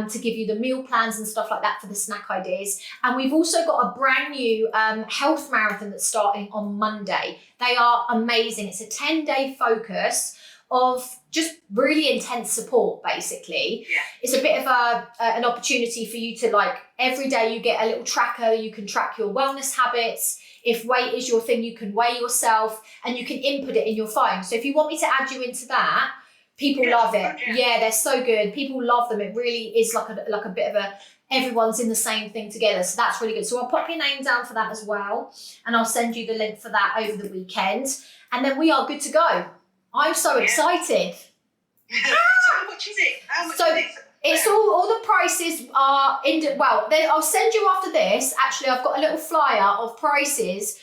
to give you the meal plans and stuff like that for the snack ideas. And we've also got a brand new health marathon that's starting on Monday. They are amazing. It's a 10-day focus of just really intense support, basically. It's a bit of an opportunity for you to, like, every day you get a little tracker. You can track your wellness habits. If weight is your thing, you can weigh yourself and you can input it in your phone. So if you want me to add you into that, people love it. Yeah, they're so good. People love them. It really is like a bit of a, everyone's in the same thing together. So that's really good. So I'll pop your name down for that as well. And I'll send you the link for that over the weekend. And then we are good to go. I'm so excited. So how much is it? How much is it? It's all the prices are I'll send you after this. Actually, I've got a little flyer of prices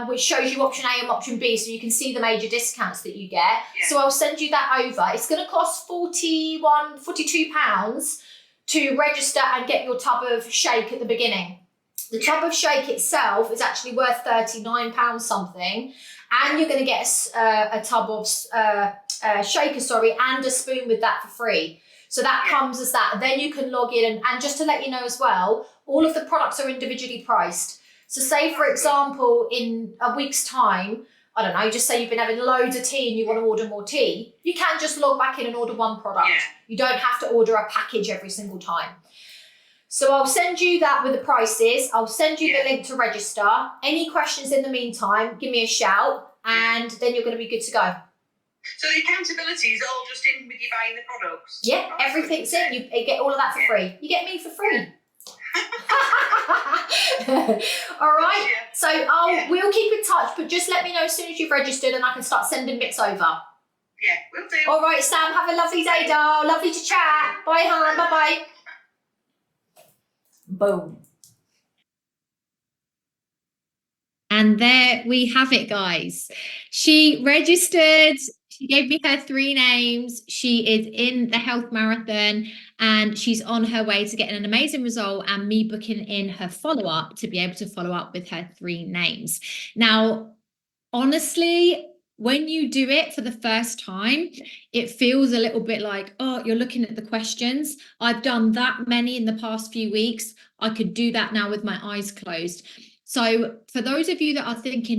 which shows you option A and option B, so you can see the major discounts that you get. So I'll send you that over. It's going to cost £42 to register and get your tub of shake at the beginning. The tub of shake itself is actually worth £39 something, and you're going to get a tub of shaker, and a spoon with that for free. So that comes as that. Then you can log in and just to let you know as well, all of the products are individually priced. So say, for example, in a week's time, I don't know, just say you've been having loads of tea and you want to order more tea, you can just log back in and order one product. You don't have to order a package every single time. So I'll send you that with the prices. I'll send you the link to register. Any questions in the meantime, give me a shout and then you're going to be good to go. So the accountability is all just in with you buying the products? Yeah, everything's in. You get all of that for free. You get me for free. All right. So we'll keep in touch, but just let me know as soon as you've registered and I can start sending bits over. Yeah, will do. All right, Sam, have a lovely day, doll. Lovely to chat. Bye, hon. Bye-bye. Boom. And there we have it, guys. She registered. She gave me her 3 names. She is in the health marathon and she's on her way to getting an amazing result and me booking in her follow-up to be able to follow up with her 3 names. Now, honestly, when you do it for the first time, it feels a little bit like, oh, you're looking at the questions. I've done that many in the past few weeks. I could do that now with my eyes closed. So for those of you that are thinking,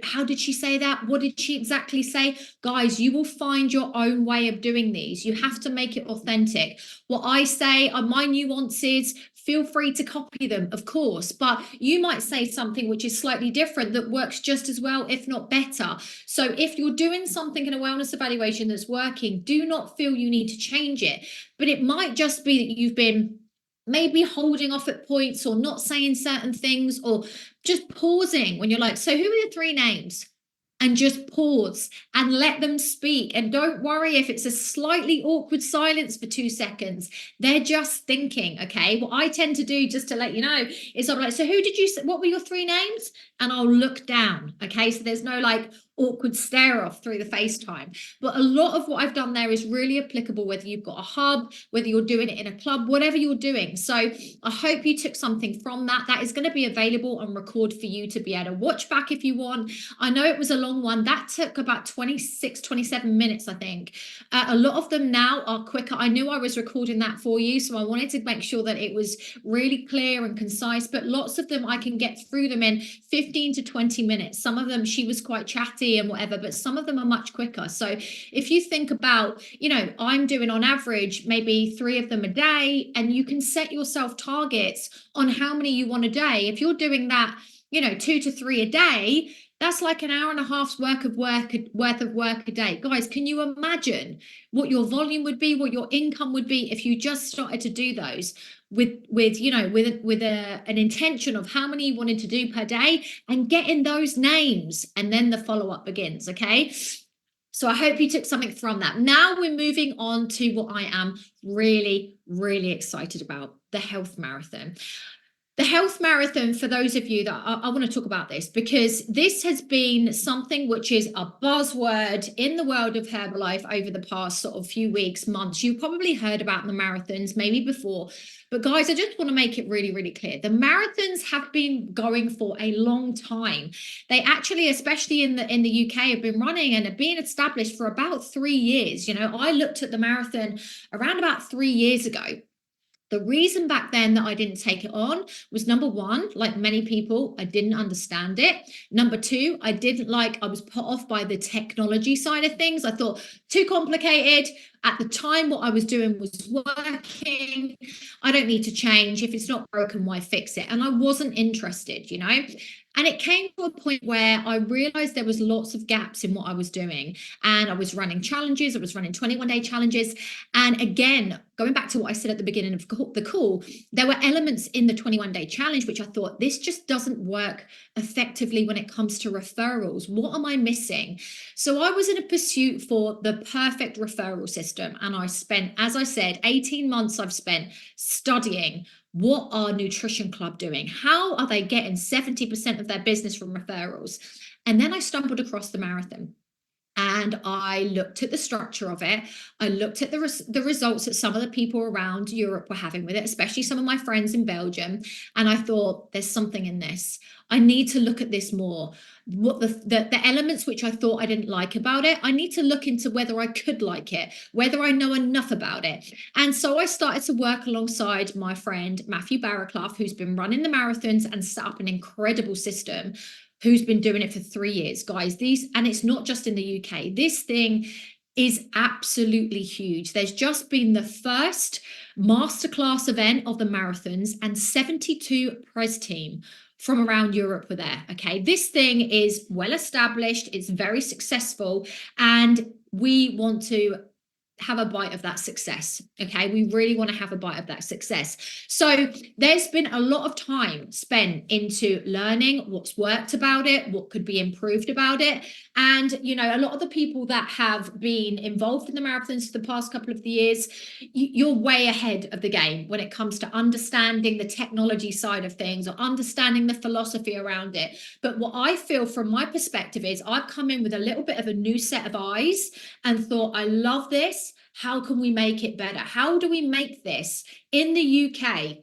how did she say that? What did she exactly say? Guys, you will find your own way of doing these. You have to make it authentic. What I say are my nuances. Feel free to copy them, of course, but you might say something which is slightly different that works just as well, if not better. So if you're doing something in a wellness evaluation that's working, do not feel you need to change it. But it might just be that you've been maybe holding off at points or not saying certain things or just pausing when you're like, so who are your 3 names? And just pause and let them speak. And don't worry if it's a slightly awkward silence for 2 seconds. They're just thinking, okay? What I tend to do, just to let you know, is I'm like, so who did you say, what were your 3 names? And I'll look down, okay? So there's no like awkward stare off through the FaceTime. But a lot of what I've done there is really applicable, whether you've got a hub, whether you're doing it in a club, whatever you're doing. So I hope you took something from that. That is going to be available on record for you to be able to watch back if you want. I know it was a long one. That took about 26, 27 minutes, I think. A lot of them now are quicker. I knew I was recording that for you, so I wanted to make sure that it was really clear and concise, but lots of them I can get through them in 15 to 20 minutes. Some of them, she was quite chatty and whatever, but some of them are much quicker. So if you think about, you know, I'm doing on average maybe 3 of them a day, and you can set yourself targets on how many you want a day. If you're doing that, you know, 2 to 3 a day, that's like an hour and a half's worth of work a day. Guys, can you imagine what your volume would be, what your income would be if you just started to do those with you know, with an intention of how many you wanted to do per day and getting those names, and then the follow-up begins, okay? So I hope you took something from that. Now we're moving on to what I am really, really excited about, the health marathon. The health marathon, for those of you that I want to talk about this, because this has been something which is a buzzword in the world of Herbalife over the past sort of few weeks, months. You've probably heard about the marathons maybe before, but guys, I just want to make it really, really clear. The marathons have been going for a long time. They actually, especially in the UK, have been running and have been established for about 3 years. You know, I looked at the marathon around about 3 years ago. The reason back then that I didn't take it on was, number one, like many people, I didn't understand it. Number two, I was put off by the technology side of things. I thought too complicated. At the time, what I was doing was working. I don't need to change. If it's not broken, why fix it? And I wasn't interested, you know? And it came to a point where I realized there was lots of gaps in what I was doing. And I was running challenges. I was running 21-day challenges. And again, going back to what I said at the beginning of the call, there were elements in the 21-day challenge which I thought, this just doesn't work effectively when it comes to referrals. What am I missing? So I was in a pursuit for the perfect referral system. And I spent, as I said, 18 months I've spent studying what are Nutrition Club doing? How are they getting 70% of their business from referrals? And then I stumbled across the marathon. And I looked at the structure of it. I looked at the results that some of the people around Europe were having with it, especially some of my friends in Belgium. And I thought, there's something in this. I need to look at this more. What the elements which I thought I didn't like about it, I need to look into whether I could like it, whether I know enough about it. And so I started to work alongside my friend Matthew Barraclough, who's been running the marathons and set up an incredible system, who's been doing it for 3 years, guys. And it's not just in the UK. This thing is absolutely huge. There's just been the first masterclass event of the marathons, and 72 press team from around Europe were there, okay? This thing is well established, it's very successful, and we want to have a bite of that success, okay? We really want to have a bite of that success. So there's been a lot of time spent into learning what's worked about it, what could be improved about it. And, you know, a lot of the people that have been involved in the marathons for the past couple of years, you're way ahead of the game when it comes to understanding the technology side of things or understanding the philosophy around it. But what I feel from my perspective is I've come in with a little bit of a new set of eyes and thought, I love this. How can we make it better? How do we make this in the UK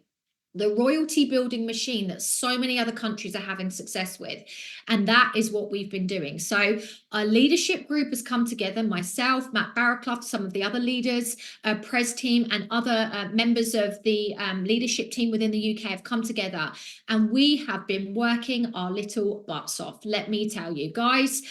the royalty building machine that so many other countries are having success with. And that is what we've been doing. So our leadership group has come together, myself, Matt Barraclough, some of the other leaders, Prez team, and other members of the leadership team within the UK have come together, and we have been working our little butts off. Let me tell you, guys,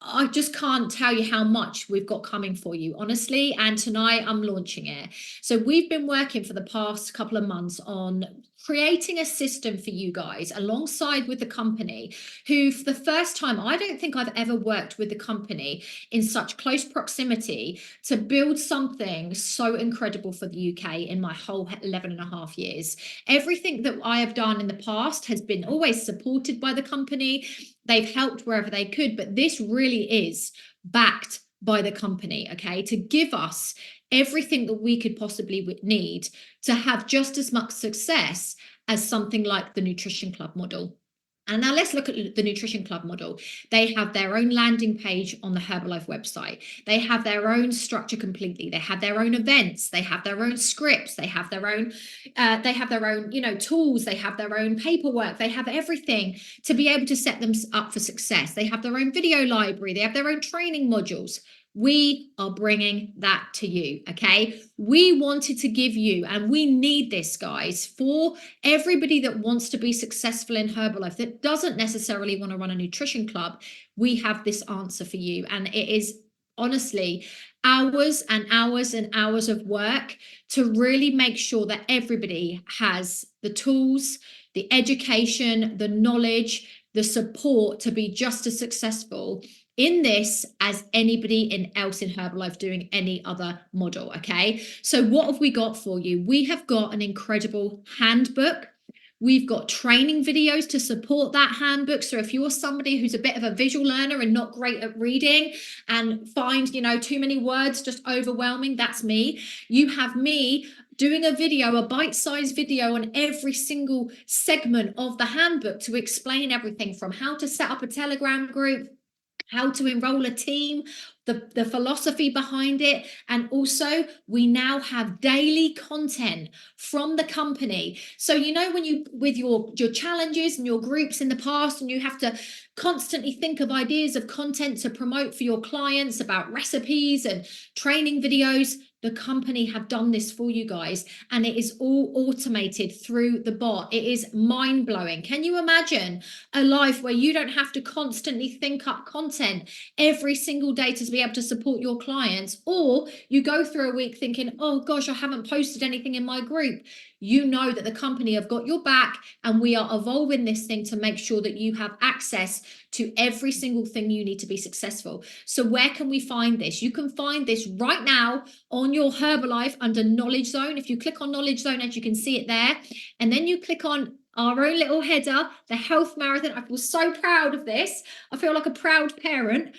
I just can't tell you how much we've got coming for you, honestly. And tonight I'm launching it. So we've been working for the past couple of months on creating a system for you guys alongside with the company, who for the first time, I don't think I've ever worked with the company in such close proximity to build something so incredible for the UK in my whole 11 and a half years. Everything that I have done in the past has been always supported by the company. They've helped wherever they could, but this really is backed by the company, okay, to give us everything that we could possibly need to have just as much success as something like the Nutrition Club model. And now let's look at the Nutrition Club model. They have their own landing page on the Herbalife website. They have their own structure completely. They have their own events. They have their own scripts. They have their own, tools. They have their own paperwork. They have everything to be able to set them up for success. They have their own video library. They have their own training modules. We are bringing that to you, okay? We wanted to give you, and we need this, guys, for everybody that wants to be successful in Herbalife, that doesn't necessarily want to run a nutrition club. We have this answer for you, and it is honestly hours and hours and hours of work to really make sure that everybody has the tools, the education, the knowledge, the support to be just as successful in this as anybody else in Herbalife doing any other model, okay? So what have we got for you? We have got an incredible handbook. We've got training videos to support that handbook. So if you're somebody who's a bit of a visual learner and not great at reading and find, too many words just overwhelming, that's me. You have me doing a video, a bite-sized video on every single segment of the handbook to explain everything from how to set up a Telegram group, how to enroll a team, the philosophy behind it. And also we now have daily content from the company. So, when you, with your challenges and your groups in the past, and you have to constantly think of ideas of content to promote for your clients about recipes and training videos, the company have done this for you guys, and it is all automated through the bot. It is mind-blowing. Can you imagine a life where you don't have to constantly think up content every single day to be able to support your clients? Or you go through a week thinking, oh gosh, I haven't posted anything in my group. You know that the company have got your back, and we are evolving this thing to make sure that you have access to every single thing you need to be successful. So where can we find this? You can find this right now on your Herbalife under Knowledge Zone. If you click on Knowledge Zone, as you can see it there, and then you click on our own little header, the Health Marathon. I feel so proud of this. I feel like a proud parent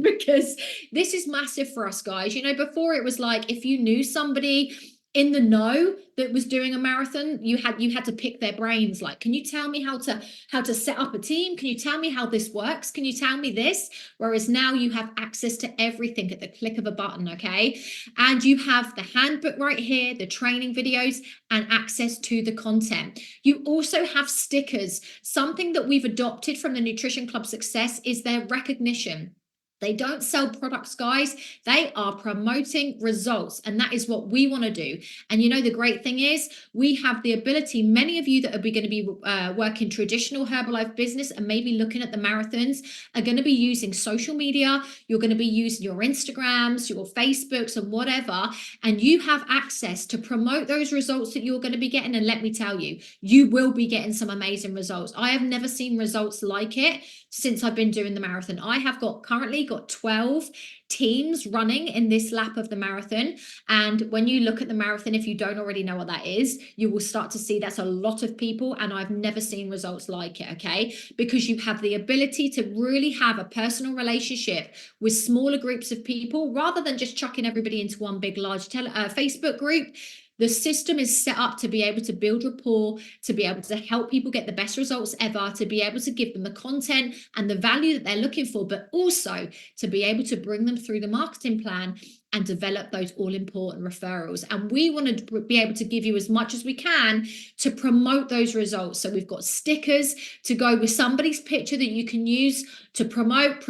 because this is massive for us, guys. Before it was like, if you knew somebody in the know that was doing a marathon, you had to pick their brains. Like, can you tell me how to set up a team? Can you tell me how this works? Can you tell me this? Whereas now you have access to everything at the click of a button, okay? And you have the handbook right here, the training videos, and access to the content. You also have stickers. Something that we've adopted from the Nutrition Club success is their recognition. They don't sell products, guys. They are promoting results, and that is what we want to do. And the great thing is we have the ability, many of you that are going to be working traditional Herbalife business and maybe looking at the marathons are going to be using social media. You're going to be using your Instagrams, your Facebooks, and whatever, and you have access to promote those results that you're going to be getting. And let me tell you, you will be getting some amazing results. I have never seen results like it since I've been doing the marathon. I have currently got 12 teams running in this lap of the marathon. And when you look at the marathon, if you don't already know what that is, you will start to see that's a lot of people, and I've never seen results like it, okay? Because you have the ability to really have a personal relationship with smaller groups of people rather than just chucking everybody into one big large Facebook group. The system is set up to be able to build rapport, to be able to help people get the best results ever, to be able to give them the content and the value that they're looking for, but also to be able to bring them through the marketing plan and develop those all-important referrals. And we want to be able to give you as much as we can to promote those results. So we've got stickers to go with somebody's picture that you can use to promote.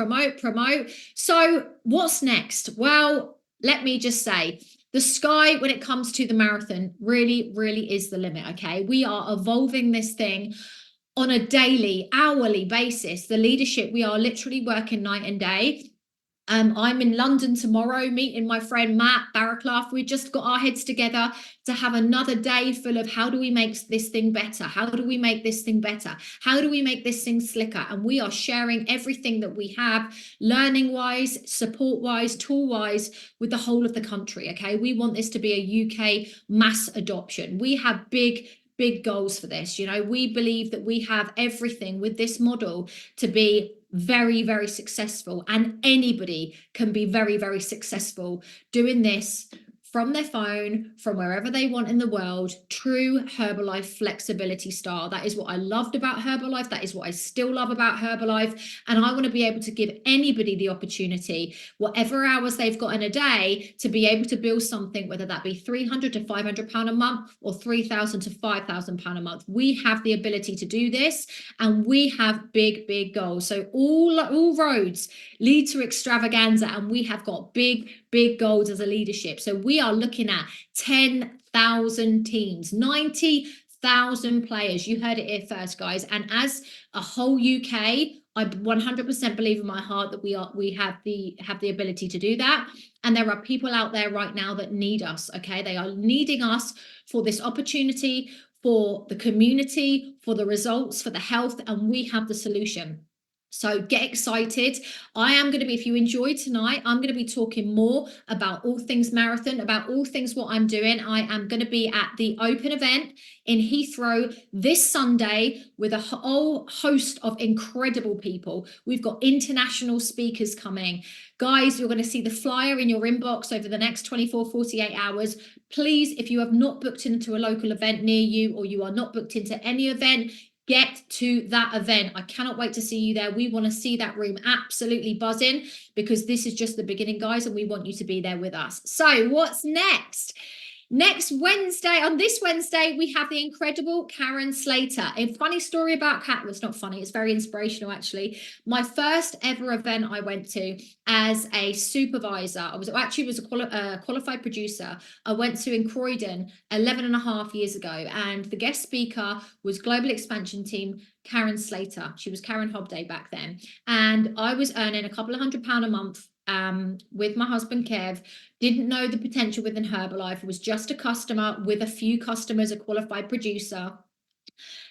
So what's next? Well, let me just say, the sky when it comes to the marathon really, really is the limit, okay? We are evolving this thing on a daily, hourly basis. The leadership, we are literally working night and day. I'm in London tomorrow meeting my friend Matt Barraclough. We just got our heads together to have another day full of how do we make this thing better? How do we make this thing better? How do we make this thing slicker? And we are sharing everything that we have, learning wise, support wise, tool wise, with the whole of the country. Okay, we want this to be a UK mass adoption. We have big goals for this. You know, we believe that we have everything with this model to be very, very successful, and anybody can be very, very successful doing this from their phone, from wherever they want in the world. True Herbalife flexibility style. That is what I loved about Herbalife. That is what I still love about Herbalife. And I want to be able to give anybody the opportunity, whatever hours they've got in a day, to be able to build something, whether that be £300 to £500 a month or £3,000 to £5,000 a month. We have the ability to do this, and we have big goals. So all roads lead to extravaganza, and we have got big goals as a leadership. So we are looking at 10,000 teams, 90,000 players. You heard it here first, guys. And as a whole UK, I 100% believe in my heart that we have the ability to do that. And there are people out there right now that need us. Okay, they are needing us for this opportunity, for the community, for the results, for the health, and we have the solution. So get excited. I am going to be, if you enjoyed tonight, I'm going to be talking more about all things marathon, about all things what I'm doing. I am going to be at the open event in Heathrow this Sunday with a whole host of incredible people. We've got international speakers coming. Guys, you're going to see the flyer in your inbox over the next 48 hours. Please, if you have not booked into a local event near you, or you are not booked into any event, get to that event. I cannot wait to see you there. We want to see that room absolutely buzzing, because this is just the beginning, guys, and we want you to be there with us. So what's next? Next Wednesday, on this Wednesday, we have the incredible Karen Slater. A funny story about Kat. Well, it's not funny, it's very inspirational, actually. My first ever event I went to as a supervisor, I was a qualified producer. I went to in Croydon 11.5 years ago, and the guest speaker was Global Expansion Team Karen Slater. She was Karen Hobday back then. And I was earning a couple of £100 a month with my husband Kev. Didn't know the potential within Herbalife. Was just a customer with a few customers, a qualified producer.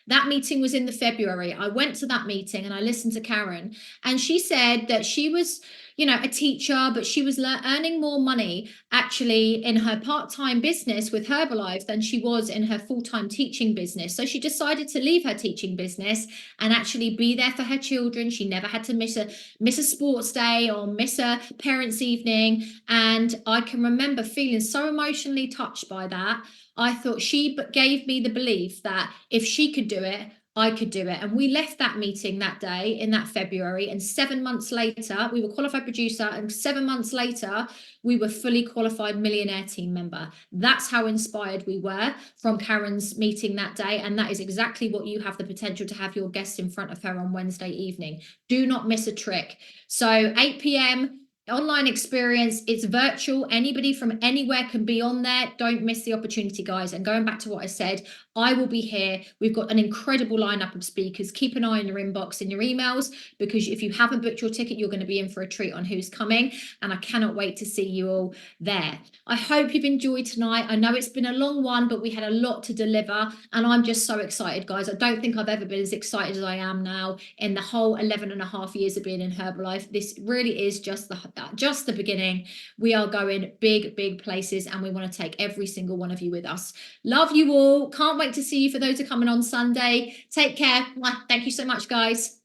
That meeting was in the February. I went to that meeting and I listened to Karen, and she said that she was, you know, a teacher, but she was earning more money actually in her part-time business with Herbalife than she was in her full-time teaching business. So she decided to leave her teaching business and actually be there for her children. She never had to miss a sports day or miss a parents' evening. And I can remember feeling so emotionally touched by that. I thought she gave me the belief that if she could do it, I could do it. And we left that meeting that day in that February, and 7 months later, we were qualified producer, and 7 months later, we were fully qualified millionaire team member. That's how inspired we were from Karen's meeting that day. And that is exactly what you have the potential to have your guest in front of her on Wednesday evening. Do not miss a trick. So 8 p.m. online experience. It's virtual. Anybody from anywhere can be on there. Don't miss the opportunity, guys. And going back to what I said, I will be here. We've got an incredible lineup of speakers. Keep an eye on your inbox and your emails, because if you haven't booked your ticket, you're going to be in for a treat on who's coming. And I cannot wait to see you all there. I hope you've enjoyed tonight. I know it's been a long one, but we had a lot to deliver, and I'm just so excited, guys. I don't think I've ever been as excited as I am now in the whole 11.5 years of being in Herbalife. This really is just the beginning. We are going big places, and we want to take every single one of you with us. Love you all. Can't wait to see you for those who are coming on Sunday. Take care. Thank you so much, guys.